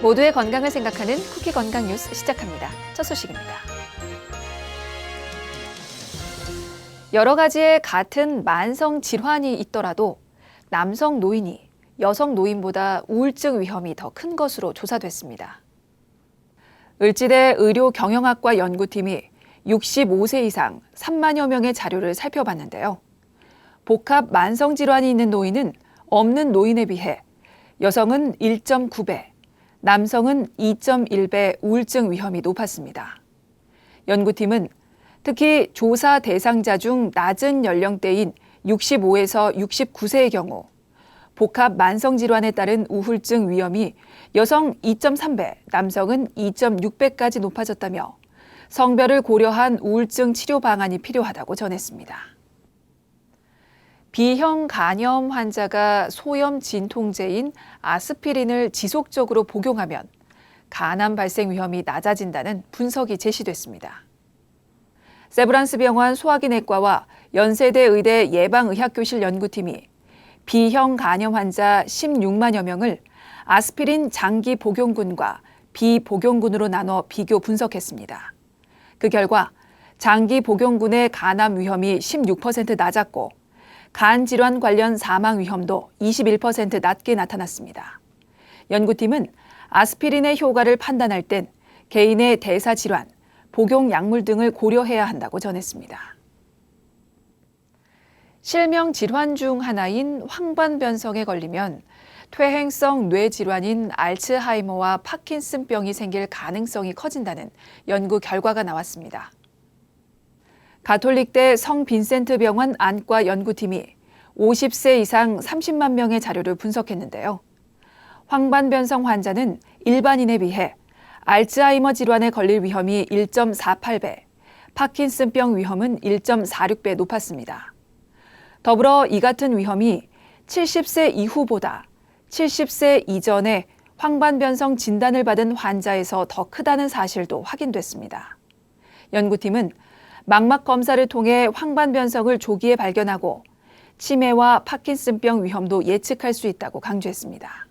모두의 건강을 생각하는 쿠키 건강 뉴스 시작합니다. 첫 소식입니다. 여러 가지의 같은 만성 질환이 있더라도 남성 노인이 여성 노인보다 우울증 위험이 더 큰 것으로 조사됐습니다. 을지대 의료경영학과 연구팀이 65세 이상 3만여 명의 자료를 살펴봤는데요. 복합 만성 질환이 있는 노인은 없는 노인에 비해 여성은 1.9배, 남성은 2.1배 우울증 위험이 높았습니다. 연구팀은 특히 조사 대상자 중 낮은 연령대인 65에서 69세의 경우 복합 만성 질환에 따른 우울증 위험이 여성 2.3배, 남성은 2.6배까지 높아졌다며 성별을 고려한 우울증 치료 방안이 필요하다고 전했습니다. B형 간염 환자가 소염 진통제인 아스피린을 지속적으로 복용하면 간암 발생 위험이 낮아진다는 분석이 제시됐습니다. 세브란스 병원 소화기내과와 연세대 의대 예방의학교실 연구팀이 B형 간염 환자 16만여 명을 아스피린 장기 복용군과 비복용군으로 나눠 비교 분석했습니다. 그 결과 장기 복용군의 간암 위험이 16% 낮았고 간 질환 관련 사망 위험도 21% 낮게 나타났습니다. 연구팀은 아스피린의 효과를 판단할 땐 개인의 대사 질환, 복용 약물 등을 고려해야 한다고 전했습니다. 실명 질환 중 하나인 황반변성에 걸리면 퇴행성 뇌 질환인 알츠하이머와 파킨슨병이 생길 가능성이 커진다는 연구 결과가 나왔습니다. 가톨릭대 성빈센트 병원 안과 연구팀이 50세 이상 30만 명의 자료를 분석했는데요. 황반변성 환자는 일반인에 비해 알츠하이머 질환에 걸릴 위험이 1.48배, 파킨슨병 위험은 1.46배 높았습니다. 더불어 이 같은 위험이 70세 이후보다 70세 이전에 황반변성 진단을 받은 환자에서 더 크다는 사실도 확인됐습니다. 연구팀은 망막 검사를 통해 황반변성을 조기에 발견하고 치매와 파킨슨병 위험도 예측할 수 있다고 강조했습니다.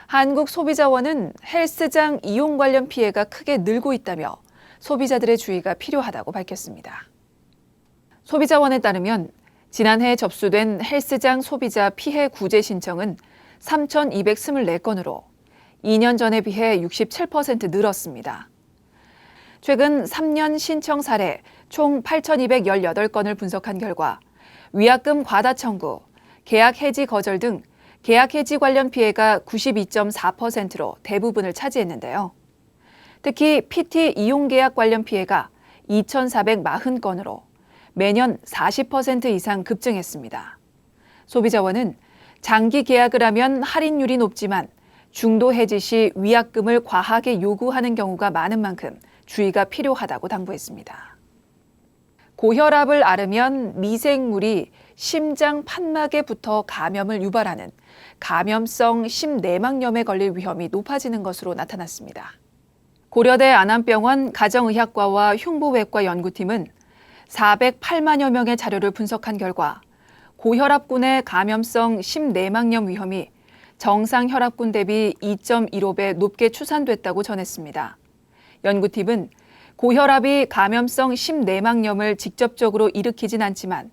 한국소비자원은 헬스장 이용 관련 피해가 크게 늘고 있다며 소비자들의 주의가 필요하다고 밝혔습니다. 소비자원에 따르면 지난해 접수된 헬스장 소비자 피해 구제 신청은 3,224건으로 2년 전에 비해 67% 늘었습니다. 최근 3년 신청 사례 총 8,218건을 분석한 결과 위약금 과다 청구, 계약 해지 거절 등 계약 해지 관련 피해가 92.4%로 대부분을 차지했는데요. 특히 PT 이용 계약 관련 피해가 2,440건으로 매년 40% 이상 급증했습니다. 소비자원은 장기 계약을 하면 할인율이 높지만 중도 해지 시 위약금을 과하게 요구하는 경우가 많은 만큼 주의가 필요하다고 당부했습니다. 고혈압을 앓으면 미생물이 심장 판막에 붙어 감염을 유발하는 감염성 심내막염에 걸릴 위험이 높아지는 것으로 나타났습니다. 고려대 안암병원 가정의학과와 흉부외과 연구팀은 408만여 명의 자료를 분석한 결과 고혈압군의 감염성 심내막염 위험이 정상 혈압군 대비 2.15배 높게 추산됐다고 전했습니다. 연구팀은 고혈압이 감염성 심내막염을 직접적으로 일으키진 않지만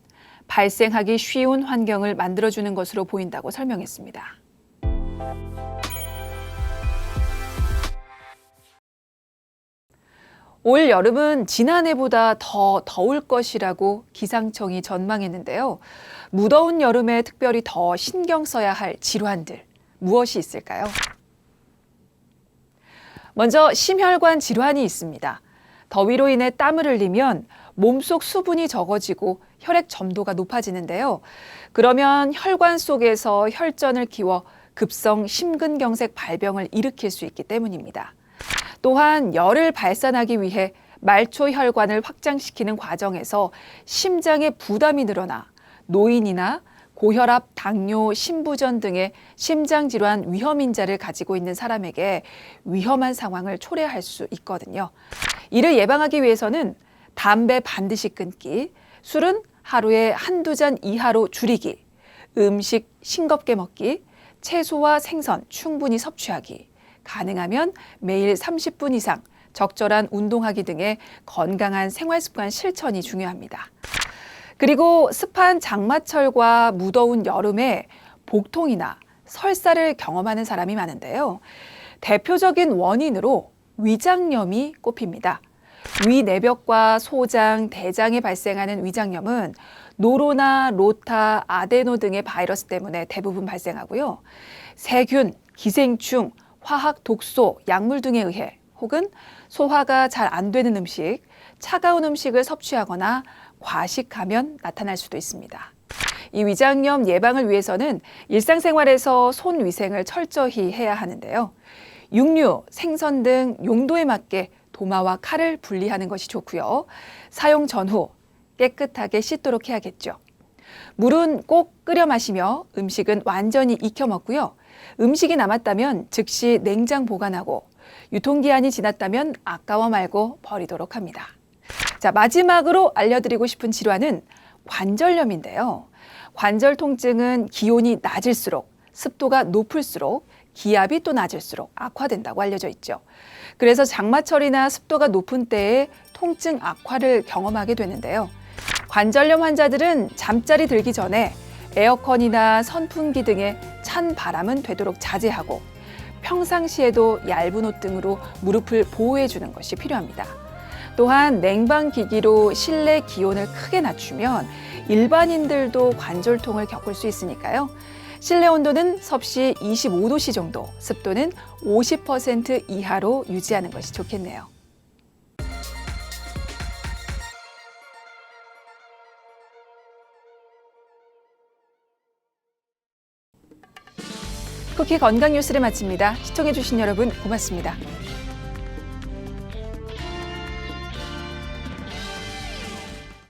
발생하기 쉬운 환경을 만들어주는 것으로 보인다고 설명했습니다. 올 여름은 지난해보다 더 더울 것이라고 기상청이 전망했는데요. 무더운 여름에 특별히 더 신경 써야 할 질환들, 무엇이 있을까요? 먼저 심혈관 질환이 있습니다. 더위로 인해 땀을 흘리면 몸속 수분이 적어지고 혈액 점도가 높아지는데요. 그러면 혈관 속에서 혈전을 키워 급성 심근경색 발병을 일으킬 수 있기 때문입니다. 또한 열을 발산하기 위해 말초 혈관을 확장시키는 과정에서 심장에 부담이 늘어나 노인이나 고혈압, 당뇨, 심부전 등의 심장질환 위험인자를 가지고 있는 사람에게 위험한 상황을 초래할 수 있거든요. 이를 예방하기 위해서는 담배 반드시 끊기, 술은 하루에 한두 잔 이하로 줄이기, 음식 싱겁게 먹기, 채소와 생선 충분히 섭취하기, 가능하면 매일 30분 이상 적절한 운동하기 등의 건강한 생활습관 실천이 중요합니다. 그리고 습한 장마철과 무더운 여름에 복통이나 설사를 경험하는 사람이 많은데요. 대표적인 원인으로 위장염이 꼽힙니다. 위 내벽과 소장, 대장에 발생하는 위장염은 노로나 로타, 아데노 등의 바이러스 때문에 대부분 발생하고요. 세균, 기생충, 화학 독소, 약물 등에 의해 혹은 소화가 잘 안 되는 음식, 차가운 음식을 섭취하거나 과식하면 나타날 수도 있습니다. 이 위장염 예방을 위해서는 일상생활에서 손 위생을 철저히 해야 하는데요. 육류, 생선 등 용도에 맞게 도마와 칼을 분리하는 것이 좋고요. 사용 전후 깨끗하게 씻도록 해야겠죠. 물은 꼭 끓여 마시며 음식은 완전히 익혀 먹고요. 음식이 남았다면 즉시 냉장 보관하고 유통기한이 지났다면 아까워 말고 버리도록 합니다. 자, 마지막으로 알려드리고 싶은 질환은 관절염인데요. 관절 통증은 기온이 낮을수록 습도가 높을수록 기압이 또 낮을수록 악화된다고 알려져 있죠. 그래서 장마철이나 습도가 높은 때에 통증 악화를 경험하게 되는데요. 관절염 환자들은 잠자리 들기 전에 에어컨이나 선풍기 등의 찬 바람은 되도록 자제하고 평상시에도 얇은 옷 등으로 무릎을 보호해 주는 것이 필요합니다. 또한 냉방기기로 실내 기온을 크게 낮추면 일반인들도 관절통을 겪을 수 있으니까요. 실내 온도는 섭씨 25도씨 정도, 습도는 50% 이하로 유지하는 것이 좋겠네요. 쿠키 건강 뉴스를 마칩니다. 시청해주신 여러분 고맙습니다.